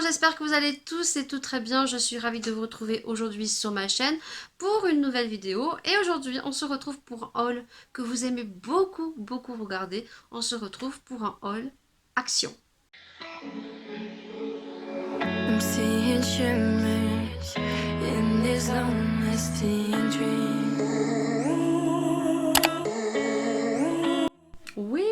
j'espère que vous allez tous et toutes très bien. Je suis ravie de vous retrouver aujourd'hui sur ma chaîne pour une nouvelle vidéo. Et aujourd'hui, on se retrouve pour un haul que vous aimez beaucoup regarder. On se retrouve pour un haul action. I'm seeing shimmers in this long-lasting dream. Oui.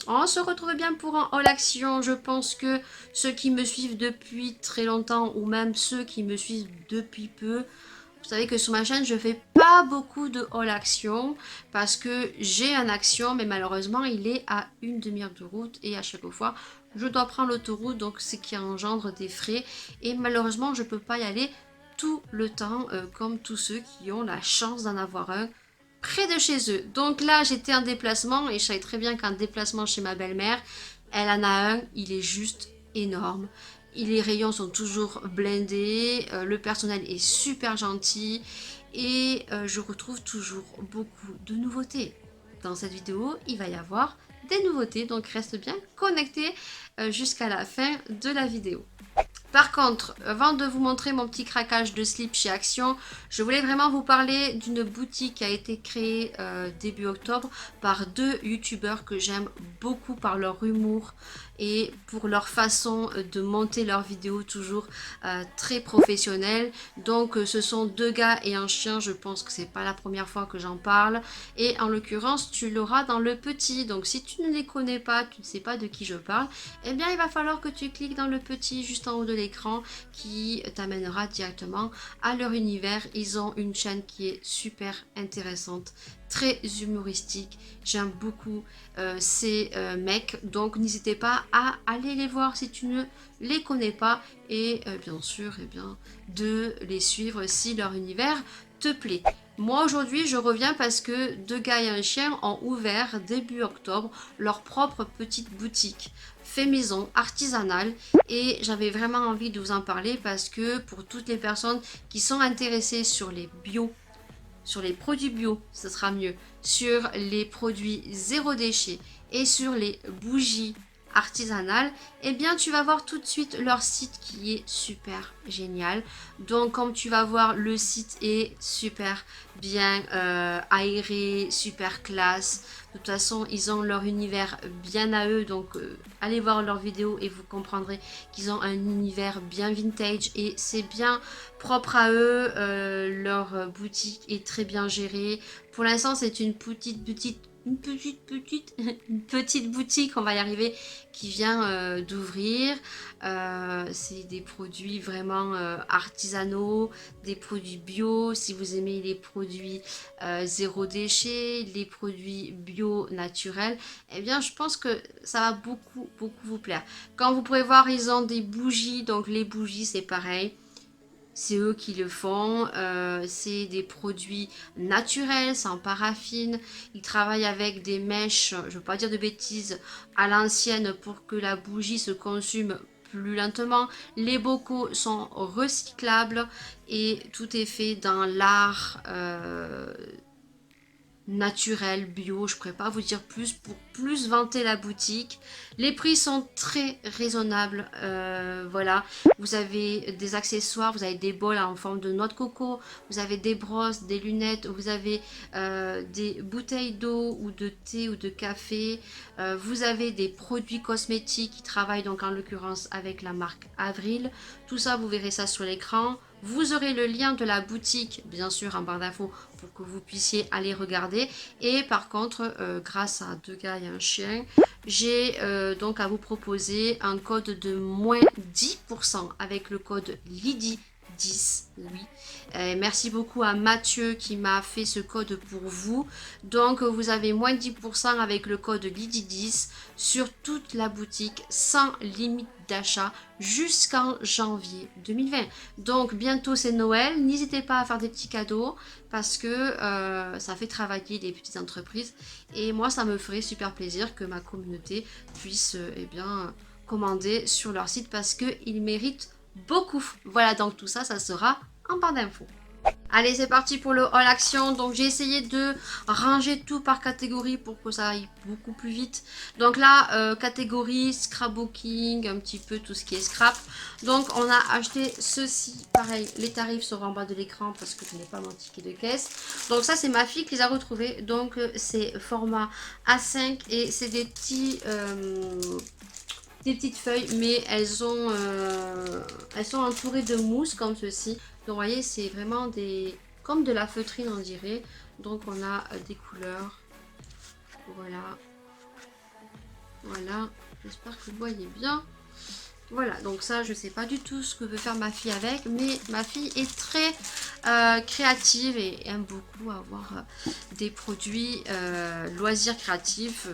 On se retrouve bien pour un haul action. Je pense que ceux qui me suivent depuis très longtemps ou même ceux qui me suivent depuis peu, vous savez que sur ma chaîne je fais pas beaucoup de haul action parce que j'ai un action mais malheureusement il est à une demi-heure de route et à chaque fois je dois prendre l'autoroute, donc ce qui engendre des frais et malheureusement je peux pas y aller tout le temps comme tous ceux qui ont la chance d'en avoir un près de chez eux. Donc là, j'étais en déplacement et je savais très bien qu'un déplacement chez ma belle-mère, elle en a un, il est juste énorme. Les rayons sont toujours blindés, le personnel est super gentil et je retrouve toujours beaucoup de nouveautés. Dans cette vidéo, il va y avoir des nouveautés, donc reste bien connecté jusqu'à la fin de la vidéo. Par contre, avant de vous montrer mon petit craquage de slip chez Action, je voulais vraiment vous parler d'une boutique qui a été créée début octobre par deux youtubeurs que j'aime beaucoup par leur humour et pour leur façon de monter leurs vidéos toujours très professionnelles. Donc ce sont deux gars et un chien, je pense que c'est pas la première fois que j'en parle. Et en l'occurrence, tu l'auras dans le petit. Donc si tu ne les connais pas, tu ne sais pas de qui je parle, eh bien il va falloir que tu cliques dans le petit juste en haut de l'écran qui t'amènera directement à leur univers. Ils ont une chaîne qui est super intéressante, très humoristique. J'aime beaucoup ces mecs, donc n'hésitez pas à aller les voir si tu ne les connais pas et bien sûr de les suivre si leur univers te plaît. Moi aujourd'hui je reviens parce que deux gars et un chien ont ouvert début octobre leur propre petite boutique fait maison artisanale et j'avais vraiment envie de vous en parler parce que pour toutes les personnes qui sont intéressées sur les bio, sur les produits bio, ce sera mieux, sur les produits zéro déchet et sur les bougies artisanales, eh bien tu vas voir tout de suite leur site qui est super génial. Donc comme tu vas voir, le site est super bien aéré, super classe. De toute façon, ils ont leur univers bien à eux, donc allez voir leurs vidéos et vous comprendrez qu'ils ont un univers bien vintage et c'est bien propre à eux. Leur boutique est très bien gérée. Pour l'instant, c'est une petite boutique, on va y arriver, qui vient d'ouvrir. C'est des produits vraiment artisanaux, des produits bio. Si vous aimez les produits zéro déchet, les produits bio naturels, eh bien je pense que ça va beaucoup vous plaire. Quand vous pouvez voir, ils ont des bougies, donc les bougies c'est pareil. C'est eux qui le font, c'est des produits naturels, sans paraffine. Ils travaillent avec des mèches, je ne veux pas dire de bêtises, à l'ancienne pour que la bougie se consume plus lentement. Les bocaux sont recyclables et tout est fait dans l'art naturel, bio, je ne pourrais pas vous dire plus pour plus vanter la boutique. Les prix sont très raisonnables, voilà. Vous avez des accessoires, vous avez des bols en forme de noix de coco, vous avez des brosses, des lunettes, vous avez des bouteilles d'eau ou de thé ou de café, vous avez des produits cosmétiques qui travaillent donc en l'occurrence avec la marque Avril. Tout ça, vous verrez ça sur l'écran. Vous aurez le lien de la boutique, bien sûr, en barre d'infos pour que vous puissiez aller regarder. Et par contre, grâce à deux gars et un chien, j'ai donc à vous proposer un code de moins 10% avec le code Lydie10. Oui. Merci beaucoup à Mathieu qui m'a fait ce code pour vous. Donc vous avez moins 10% avec le code Lydie10 sur toute la boutique sans limite d'achat jusqu'en janvier 2020. Donc bientôt c'est Noël, n'hésitez pas à faire des petits cadeaux parce que ça fait travailler les petites entreprises et moi ça me ferait super plaisir que ma communauté puisse commander sur leur site parce qu'ils méritent beaucoup. Voilà, donc tout ça, ça sera en barre d'infos. Allez, c'est parti pour le haul action. Donc, j'ai essayé de ranger tout par catégorie pour que ça aille beaucoup plus vite. Donc là, catégorie scrapbooking, un petit peu tout ce qui est scrap. Donc, on a acheté ceci. Pareil, les tarifs sont en bas de l'écran parce que je n'ai pas mon ticket de caisse. Donc ça, c'est ma fille qui les a retrouvés. Donc, c'est format A5 et c'est des petits... des petites feuilles, mais elles sont entourées de mousse comme ceci. Donc vous voyez, c'est vraiment des comme de la feutrine on dirait. Donc on a des couleurs. Voilà. Voilà. J'espère que vous voyez bien. Voilà, donc ça, je sais pas du tout ce que veut faire ma fille avec, mais ma fille est très créative et aime beaucoup avoir des produits loisirs créatifs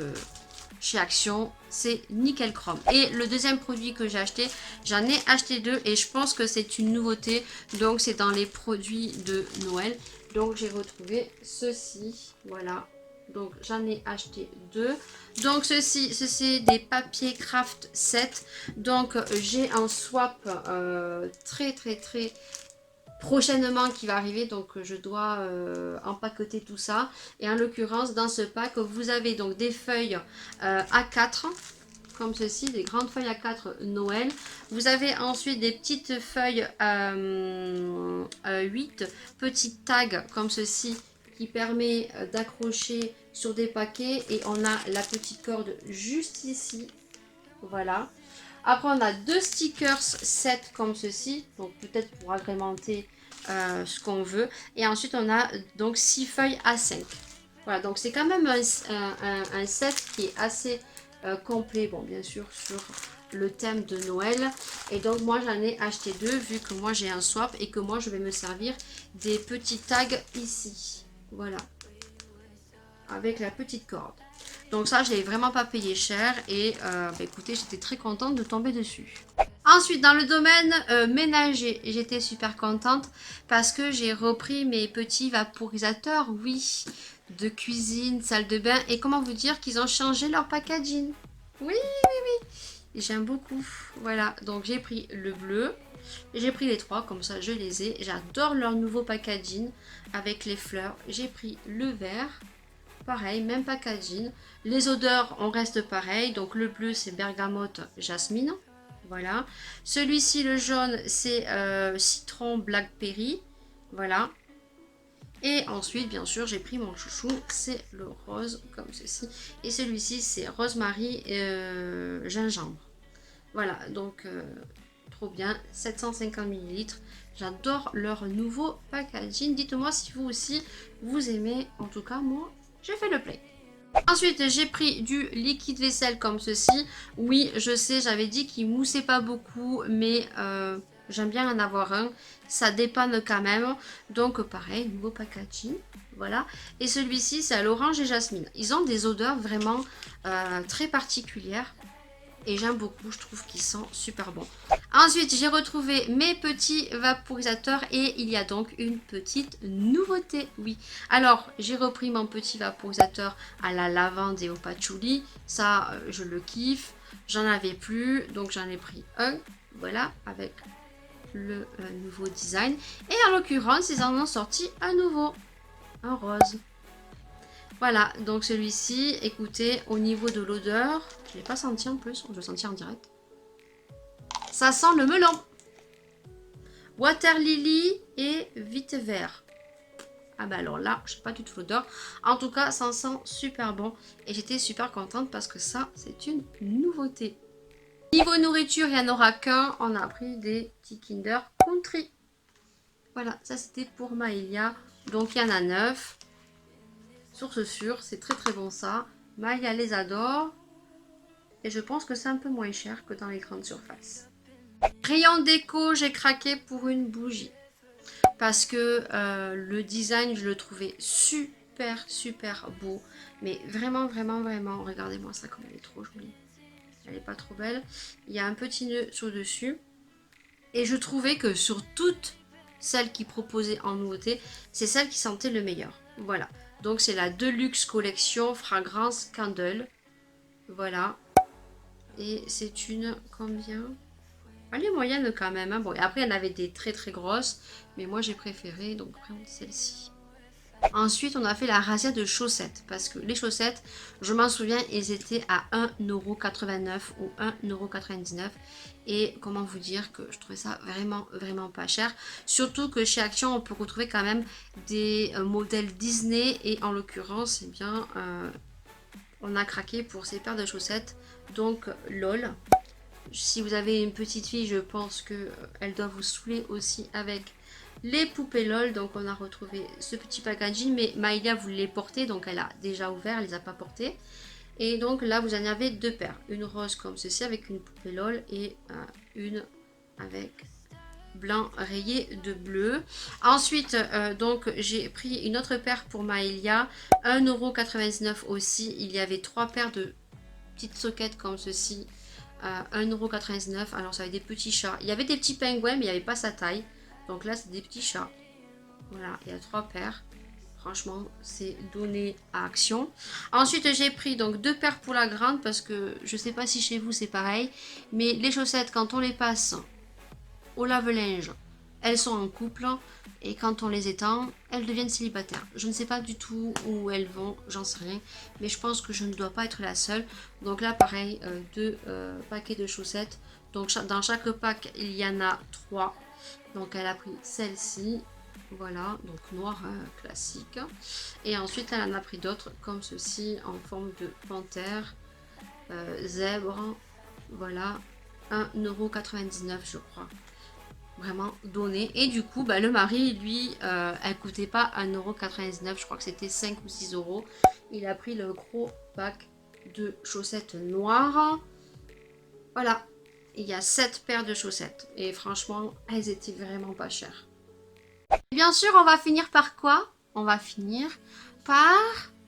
chez Action, c'est Nickel Chrome. Et le deuxième produit que j'ai acheté, j'en ai acheté deux et je pense que c'est une nouveauté, donc c'est dans les produits de Noël. Donc j'ai retrouvé ceci, voilà. Donc j'en ai acheté deux. Donc ceci, c'est des papiers craft 7. Donc j'ai un swap très prochainement qui va arriver. Donc je dois empaqueter tout ça. Et en l'occurrence dans ce pack vous avez donc des feuilles A4 comme ceci, des grandes feuilles A4 Noël. Vous avez ensuite des petites feuilles 8 petites tags comme ceci qui permet d'accrocher sur des paquets et on a la petite corde juste ici, voilà. Après on a deux stickers 7 comme ceci, donc peut-être pour agrémenter ce qu'on veut, et ensuite on a donc 6 feuilles A5. Voilà, donc c'est quand même un set qui est assez complet, bon bien sûr sur le thème de Noël. Et donc moi j'en ai acheté deux vu que moi j'ai un swap et que moi je vais me servir des petits tags ici. Voilà, avec la petite corde. Donc ça, je l'ai vraiment pas payé cher et écoutez, j'étais très contente de tomber dessus. Ensuite, dans le domaine ménager, j'étais super contente parce que j'ai repris mes petits vaporisateurs, oui, de cuisine, salle de bain. Et comment vous dire qu'ils ont changé leur packaging. Oui, j'aime beaucoup. Voilà, donc j'ai pris le bleu. J'ai pris les trois, comme ça je les ai. J'adore leur nouveau packaging avec les fleurs. J'ai pris le vert. Pareil, même packaging. Les odeurs, on reste pareil. Donc le bleu, c'est bergamote, jasmine. Voilà. Celui-ci, le jaune, c'est citron blackberry. Voilà. Et ensuite, bien sûr, j'ai pris mon chouchou, c'est le rose, comme ceci. Et celui-ci, c'est rosemary gingembre. Voilà, donc trop bien, 750 ml. J'adore leur nouveau packaging. Dites-moi si vous aussi, vous aimez. En tout cas, moi, j'ai fait le play. Ensuite, j'ai pris du liquide vaisselle comme ceci. Oui, je sais, j'avais dit qu'il moussait pas beaucoup, mais j'aime bien en avoir un. Ça dépanne quand même. Donc, pareil, nouveau packaging. Voilà. Et celui-ci, c'est à l'orange et jasmine. Ils ont des odeurs vraiment très particulières. Et j'aime beaucoup, je trouve qu'ils sont super bons. Ensuite, j'ai retrouvé mes petits vaporisateurs et il y a donc une petite nouveauté, oui. Alors, j'ai repris mon petit vaporisateur à la lavande et au patchouli. Ça, je le kiffe. J'en avais plus, donc j'en ai pris un. Voilà, avec le nouveau design. Et en l'occurrence, ils en ont sorti un nouveau, un rose. Voilà, donc celui-ci, écoutez, au niveau de l'odeur, je ne l'ai pas senti en plus, je le sentis en direct. Ça sent le melon. Water lily et vite-vert. Ah bah alors là, je sais pas du tout l'odeur. En tout cas, ça sent super bon. Et j'étais super contente parce que ça, c'est une nouveauté. Niveau nourriture, il n'y en aura qu'un. On a pris des petits Kinder Country. Voilà, ça c'était pour Maëlia. Donc il y en a 9. Source sûre, c'est très bon ça. Maëlia les adore. Et je pense que c'est un peu moins cher que dans les grandes surfaces. Rayon déco, j'ai craqué pour une bougie. Parce que le design, je le trouvais super beau. Mais vraiment, regardez-moi ça comme elle est trop jolie. Elle est pas trop belle. Il y a un petit nœud sur le dessus. Et je trouvais que sur toutes celles qui proposaient en nouveauté, c'est celle qui sentait le meilleur. Voilà. Donc c'est la Deluxe Collection Fragrance Candle. Voilà. Et c'est une combien? Elle est moyenne quand même, hein. Bon, et après, il y en avait des très très grosses, mais moi j'ai préféré donc prendre celle-ci. Ensuite, on a fait la razzia de chaussettes, parce que les chaussettes, je m'en souviens, ils étaient à 1,89 € ou 1,99 €. Et comment vous dire que je trouvais ça vraiment, vraiment pas cher. Surtout que chez Action, on peut retrouver quand même des modèles Disney. Et en l'occurrence, eh bien, on a craqué pour ces paires de chaussettes. Donc, LOL. Si vous avez une petite fille, je pense qu'elle doit vous saouler aussi avec les poupées LOL. Donc on a retrouvé ce petit packaging, mais Maïlia voulait les porter, donc elle a déjà ouvert, elle les a pas portés. Et donc là vous en avez deux paires, une rose comme ceci avec une poupée LOL et une avec blanc rayé de bleu. Ensuite donc j'ai pris une autre paire pour Maïlia, 1,99 € aussi. Il y avait trois paires de petites soquettes comme ceci à 1,99 €. Alors ça avait des petits chats. Il y avait des petits pingouins mais il n'y avait pas sa taille. Donc là c'est des petits chats. Voilà, il y a trois paires. Franchement, c'est donné à Action. Ensuite, j'ai pris donc deux paires pour la grande parce que je ne sais pas si chez vous c'est pareil. Mais les chaussettes, quand on les passe au lave-linge, elles sont en couple. Et quand on les étend, elles deviennent célibataires. Je ne sais pas du tout où elles vont, j'en sais rien. Mais je pense que je ne dois pas être la seule. Donc là, pareil, deux paquets de chaussettes. Donc dans chaque pack, il y en a trois. Donc elle a pris celle-ci. Voilà, donc noir classique. Et ensuite, elle en a pris d'autres, comme ceci, en forme de panthère, zèbre. Voilà, 1,99 € je crois. Vraiment donné. Et du coup, bah, le mari, lui, elle coûtait pas 1,99 €, je crois que c'était 5 ou 6 euros. Il a pris le gros pack de chaussettes noires. Voilà, il y a 7 paires de chaussettes. Et franchement, elles étaient vraiment pas chères. Bien sûr, on va finir par quoi? On va finir par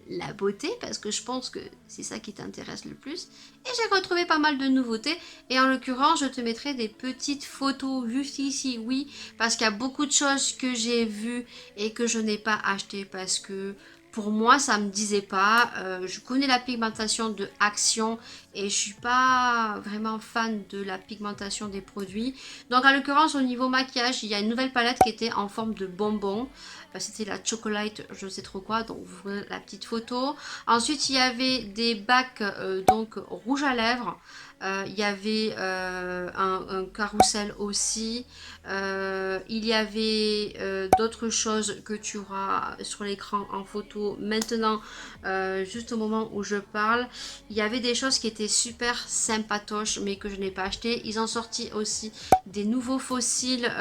la beauté, parce que je pense que c'est ça qui t'intéresse le plus. Et j'ai retrouvé pas mal de nouveautés. Et en l'occurrence, je te mettrai des petites photos juste ici, oui, parce qu'il y a beaucoup de choses que j'ai vues et que je n'ai pas achetées parce que pour moi, ça me disait pas. Je connais la pigmentation de Action et je suis pas vraiment fan de la pigmentation des produits. Donc en l'occurrence, au niveau maquillage, il y a une nouvelle palette qui était en forme de bonbon. C'était la chocolate, je sais trop quoi, donc vous verrez la petite photo. Ensuite, il y avait des bacs donc rouge à lèvres. Il y avait un carrousel aussi. Il y avait d'autres choses que tu auras sur l'écran en photo maintenant, juste au moment où je parle. Il y avait des choses qui étaient super sympatoches mais que je n'ai pas acheté. Ils ont sorti aussi des nouveaux fossiles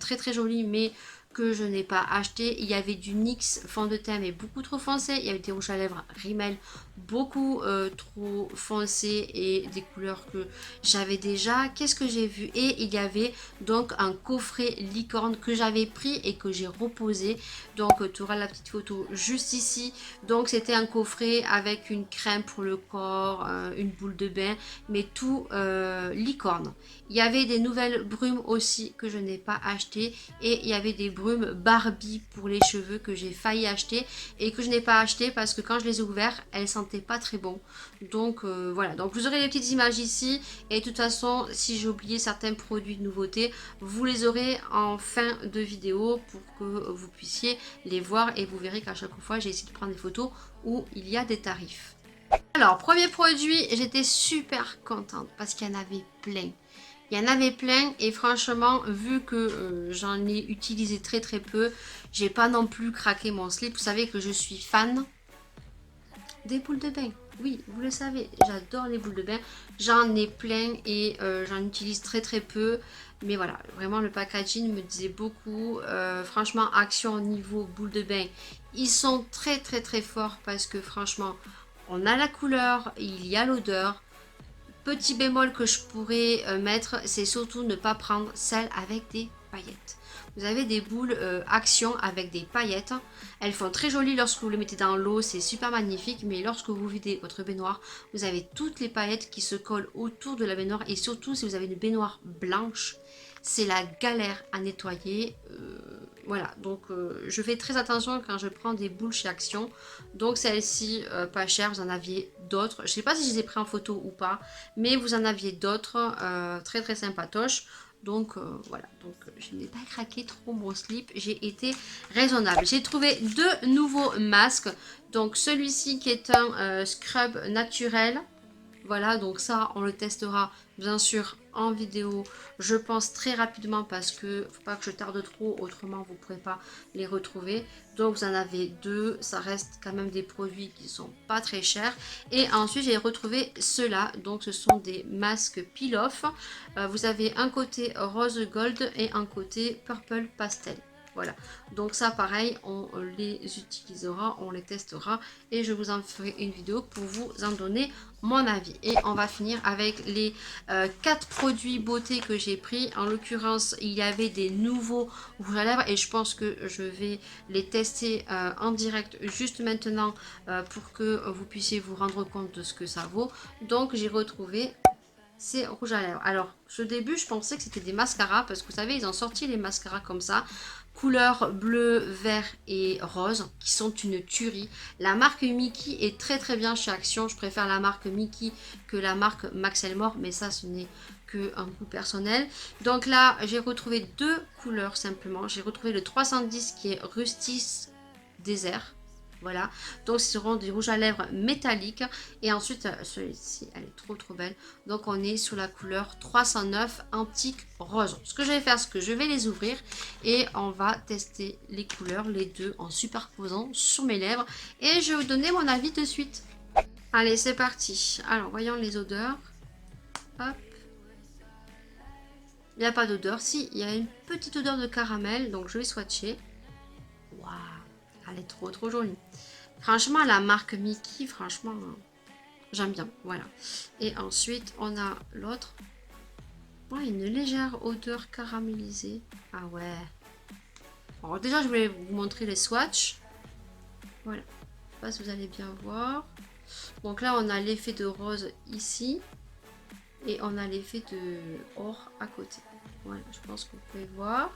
très très jolis mais que je n'ai pas acheté. Il y avait du NYX fond de teint mais beaucoup trop foncé. Il y avait des rouges à lèvres Rimmel beaucoup trop foncé et des couleurs que j'avais déjà. Qu'est-ce que j'ai vu? Et il y avait donc un coffret licorne que j'avais pris et que j'ai reposé. Donc tu auras la petite photo juste ici. Donc c'était un coffret avec une crème pour le corps, une boule de bain, mais tout licorne. Il y avait des nouvelles brumes aussi que je n'ai pas acheté et il y avait des brumes Barbie pour les cheveux que j'ai failli acheter et que je n'ai pas acheté parce que quand je les ai ouverts, elles sentaient pas très bon. Donc voilà, donc vous aurez les petites images ici et de toute façon, si j'ai oublié certains produits de nouveauté, vous les aurez en fin de vidéo pour que vous puissiez les voir et vous verrez qu'à chaque fois, j'ai essayé de prendre des photos où il y a des tarifs. Alors, premier produit, j'étais super contente parce qu'il y en avait plein. Il y en avait plein et franchement, vu que j'en ai utilisé très très peu, j'ai pas non plus craqué mon slip. Vous savez que je suis fan des boules de bain. Oui, vous le savez, j'adore les boules de bain. J'en ai plein et j'en utilise très très peu. Mais voilà, vraiment le packaging me disait beaucoup. Franchement, Action au niveau boules de bain, ils sont très très très forts parce que franchement, on a la couleur, il y a l'odeur. Petit bémol que je pourrais mettre, c'est surtout ne pas prendre celle avec des paillettes. Vous avez des boules Action avec des paillettes. Elles font très jolies lorsque vous les mettez dans l'eau, c'est super magnifique. Mais lorsque vous videz votre baignoire, vous avez toutes les paillettes qui se collent autour de la baignoire. Et surtout si vous avez une baignoire blanche, c'est la galère à nettoyer. Voilà, donc je fais très attention quand je prends des boules chez Action. Donc celle-ci, pas chère, vous en aviez d'autres. Je sais pas si je les ai pris en photo ou pas, mais vous en aviez d'autres très très sympatoches. Donc voilà, donc je n'ai pas craqué trop mon slip, j'ai été raisonnable. J'ai trouvé deux nouveaux masques. Donc celui-ci qui est un scrub naturel. Voilà, donc ça, on le testera bien sûr en vidéo, je pense très rapidement parce que faut pas que je tarde trop, autrement vous ne pourrez pas les retrouver. Donc vous en avez deux, ça reste quand même des produits qui sont pas très chers. Et ensuite j'ai retrouvé ceux-là, donc ce sont des masques peel-off. Vous avez un côté rose gold et un côté purple pastel. Voilà, donc ça pareil, on les utilisera, on les testera et je vous en ferai une vidéo pour vous en donner mon avis. Et on va finir avec les 4 produits beauté que j'ai pris. En l'occurrence, il y avait des nouveaux rouges à lèvres et je pense que je vais les tester en direct juste maintenant pour que vous puissiez vous rendre compte de ce que ça vaut. Donc j'ai retrouvé ces rouges à lèvres. Alors, au début, je pensais que c'était des mascaras parce que vous savez, ils ont sorti les mascaras comme ça, couleur bleu, vert et rose, qui sont une tuerie. La marque Mickey est très très bien chez Action. Je préfère la marque Mickey que la marque Max Elmore, mais ça, ce n'est qu'un goût personnel. Donc là, j'ai retrouvé deux couleurs simplement. J'ai retrouvé le 310 qui est Rustis Désert. Voilà, donc ce seront des rouges à lèvres métalliques. Et ensuite, celui-ci, elle est trop trop belle. Donc on est sur la couleur 309 Antique Rose. Ce que je vais faire, c'est que je vais les ouvrir et on va tester les couleurs, les deux, en superposant sur mes lèvres. Et je vais vous donner mon avis de suite. Allez, c'est parti. Alors, voyons les odeurs. Hop. Il n'y a pas d'odeur. Si, il y a une petite odeur de caramel, donc je vais swatcher. Waouh, elle est trop trop jolie. Franchement, la marque Mickey, franchement, j'aime bien. Voilà. Et ensuite, on a l'autre. Ouais, une légère odeur caramélisée. Ah ouais. Alors déjà, je vais vous montrer les swatchs. Voilà. Je sais pas si vous allez bien voir. Donc là, on a l'effet de rose ici. Et on a l'effet de or à côté. Voilà, je pense que vous pouvez voir.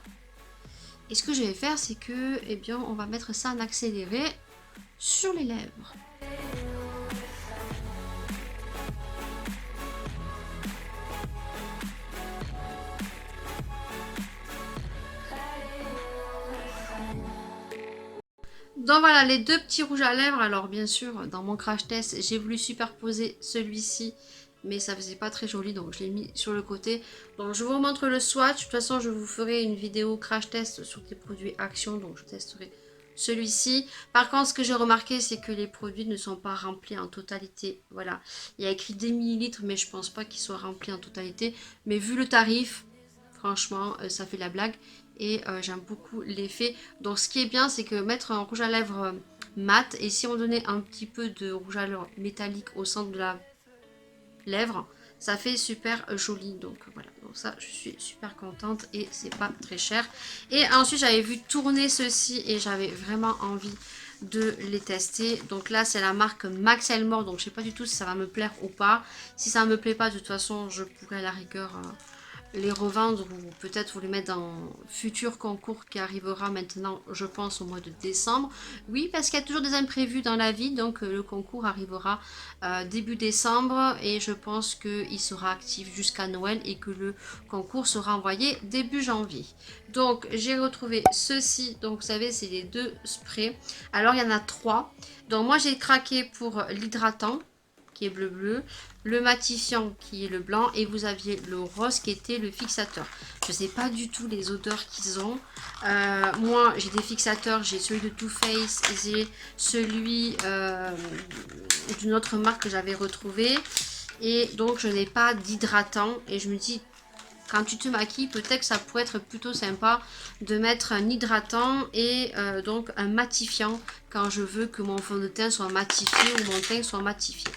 Et ce que je vais faire, c'est que, eh bien, on va mettre ça en accéléré sur les lèvres. Donc voilà, les deux petits rouges à lèvres. Alors bien sûr, dans mon crash test, j'ai voulu superposer celui-ci, mais ça faisait pas très joli, donc je l'ai mis sur le côté. Donc je vous montre le swatch. De toute façon, je vous ferai une vidéo crash test sur des produits Action, donc je testerai celui-ci. Par contre, ce que j'ai remarqué, c'est que les produits ne sont pas remplis en totalité. Voilà, il y a écrit des millilitres, mais je pense pas qu'ils soient remplis en totalité. Mais vu le tarif, franchement, ça fait la blague. Et j'aime beaucoup l'effet. Donc ce qui est bien, c'est que mettre un rouge à lèvres mat, et si on donnait un petit peu de rouge à lèvres métallique au centre de la lèvre, ça fait super joli. Donc voilà, donc ça je suis super contente et c'est pas très cher. Et ensuite j'avais vu tourner ceci et j'avais vraiment envie de les tester. Donc là c'est la marque Max Elmore, donc je sais pas du tout si ça va me plaire ou pas. Si ça me plaît pas, de toute façon je pourrais à la rigueur les revendre ou peut-être vous les mettre dans un futur concours qui arrivera maintenant, je pense, au mois de décembre. Oui, parce qu'il y a toujours des imprévus dans la vie, donc le concours arrivera début décembre et je pense qu'il sera actif jusqu'à Noël et que le concours sera envoyé début janvier. Donc j'ai retrouvé ceci, donc vous savez, c'est les deux sprays. Alors il y en a trois. Donc moi j'ai craqué pour l'hydratant qui est bleu, le matifiant qui est le blanc et vous aviez le rose qui était le fixateur. Je ne sais pas du tout les odeurs qu'ils ont. Moi j'ai des fixateurs, j'ai celui de Too Faced, j'ai celui d'une autre marque que j'avais retrouvé et donc je n'ai pas d'hydratant et je me dis quand tu te maquilles, peut-être que ça pourrait être plutôt sympa de mettre un hydratant et donc un matifiant quand je veux que mon fond de teint soit matifié ou mon teint soit matifié.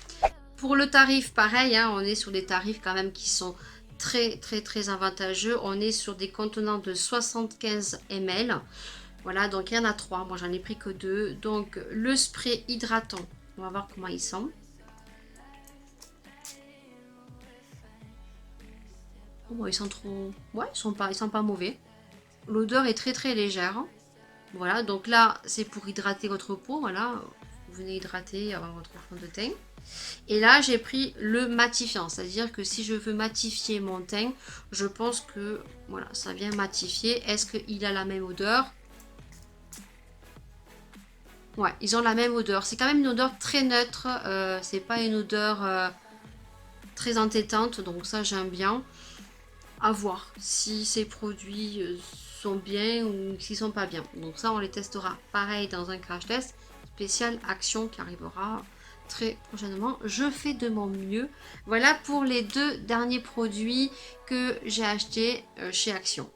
Pour le tarif, pareil, hein, on est sur des tarifs quand même qui sont très très très avantageux. On est sur des contenants de 75 ml. Voilà, donc il y en a trois. Moi, j'en ai pris que deux. Donc, le spray hydratant. On va voir comment il sent. Oh, bon, ils sont trop... Ouais, ils sont pas mauvais. L'odeur est très très légère. Voilà, donc là, c'est pour hydrater votre peau. Voilà, vous venez hydrater avant votre fond de teint. Et là, j'ai pris le matifiant, c'est-à-dire que si je veux matifier mon teint, je pense que voilà, ça vient matifier. Est-ce qu'il a la même odeur? Ouais, ils ont la même odeur. C'est quand même une odeur très neutre. C'est pas une odeur très entêtante, donc ça j'aime bien. À voir si ces produits sont bien ou s'ils sont pas bien. Donc ça, on les testera pareil dans un crash test spécial Action qui arrivera très prochainement. Je fais de mon mieux. Voilà pour les 2 derniers produits que j'ai achetés chez Action.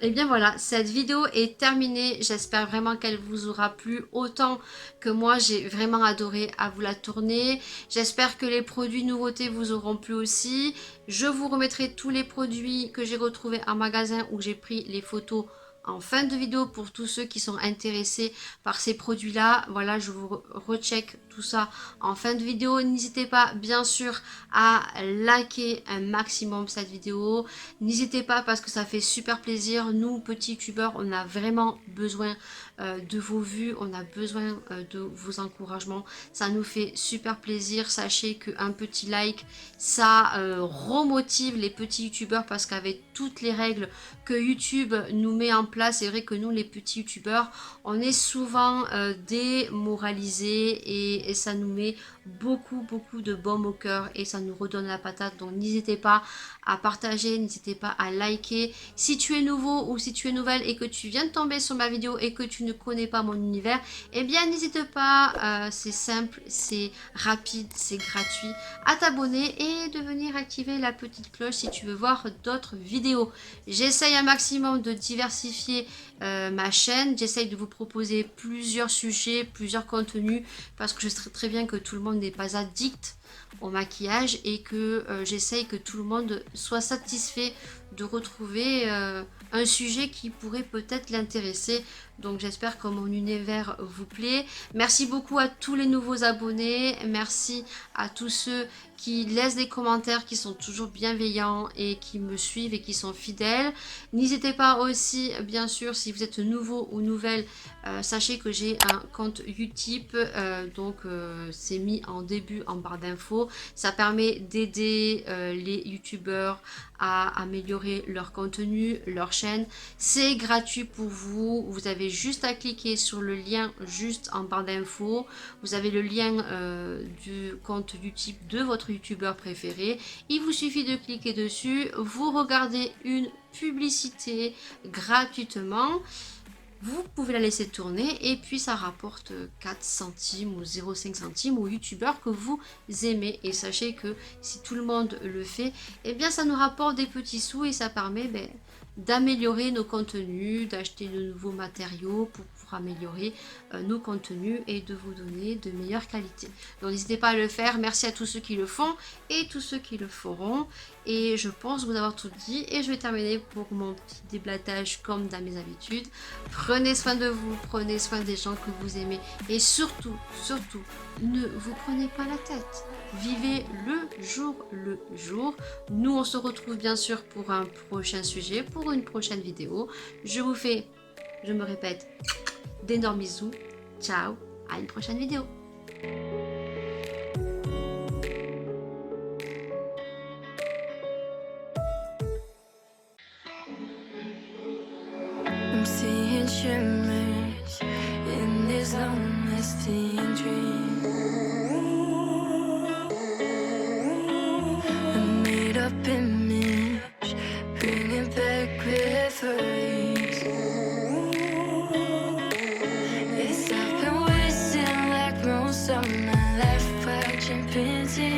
Et bien voilà, cette vidéo est terminée. J'espère vraiment qu'elle vous aura plu autant que moi. J'ai vraiment adoré à vous la tourner. J'espère que les produits nouveautés vous auront plu aussi. Je vous remettrai tous les produits que j'ai retrouvés en magasin où j'ai pris les photos en fin de vidéo pour tous ceux qui sont intéressés par ces produits-là. Voilà, je vous recheck tout ça en fin de vidéo. N'hésitez pas, bien sûr, à liker un maximum cette vidéo. N'hésitez pas parce que ça fait super plaisir. Nous, petits youtubeurs, on a vraiment besoin de vos vues. On a besoin de vos encouragements. Ça nous fait super plaisir. Sachez qu'un petit like, ça remotive les petits youtubeurs parce qu'avec toutes les règles que YouTube nous met en place, c'est vrai que nous, les petits youtubeurs, on est souvent démoralisés et ça nous met beaucoup de baume au cœur et ça nous redonne la patate. Donc n'hésitez pas à partager, n'hésitez pas à liker. Si tu es nouveau ou si tu es nouvelle et que tu viens de tomber sur ma vidéo et que tu ne connais pas mon univers, eh bien n'hésite pas, c'est simple, c'est rapide, c'est gratuit, à t'abonner et de venir activer la petite cloche si tu veux voir d'autres vidéos. J'essaye un maximum de diversifier ma chaîne, j'essaye de vous proposer plusieurs sujets, plusieurs contenus parce que je sais très bien que tout le monde n'est pas addict au maquillage et que j'essaye que tout le monde soit satisfait de retrouver un sujet qui pourrait peut-être l'intéresser. Donc j'espère que mon univers vous plaît. Merci beaucoup à tous les nouveaux abonnés. Merci à tous ceux qui laissent des commentaires, qui sont toujours bienveillants et qui me suivent et qui sont fidèles. N'hésitez pas aussi, bien sûr, si vous êtes nouveau ou nouvelle, sachez que j'ai un compte Utip, donc c'est mis en début en barre d'infos. Ça permet d'aider les youtubeurs à améliorer leur contenu, leur chaîne. C'est gratuit pour vous. Vous avez juste à cliquer sur le lien juste en barre d'infos. Vous avez le lien du compte Utip de votre youtubeur préféré. Il vous suffit de cliquer dessus. Vous regardez une publicité gratuitement. Vous pouvez la laisser tourner et puis ça rapporte 4 centimes ou 0,5 centimes aux youtubeurs que vous aimez. Et sachez que si tout le monde le fait, eh bien ça nous rapporte des petits sous et ça permet d'améliorer nos contenus, d'acheter de nouveaux matériaux pour améliorer nos contenus et de vous donner de meilleures qualités. Donc n'hésitez pas à le faire. Merci à tous ceux qui le font et tous ceux qui le feront. Et je pense vous avoir tout dit et je vais terminer pour mon petit déblatage comme dans mes habitudes. Prenez soin de vous, prenez soin des gens que vous aimez et surtout, ne vous prenez pas la tête. Vivez le jour. Nous, on se retrouve bien sûr pour un prochain sujet, pour une prochaine vidéo. Je vous fais, je me répète, d'énormes bisous. Ciao, à une prochaine vidéo. I'm seeing shimmers in this long-lasting dream. A made-up image, bringing back memories. Yes, I've been wasting like most of my life watching painting.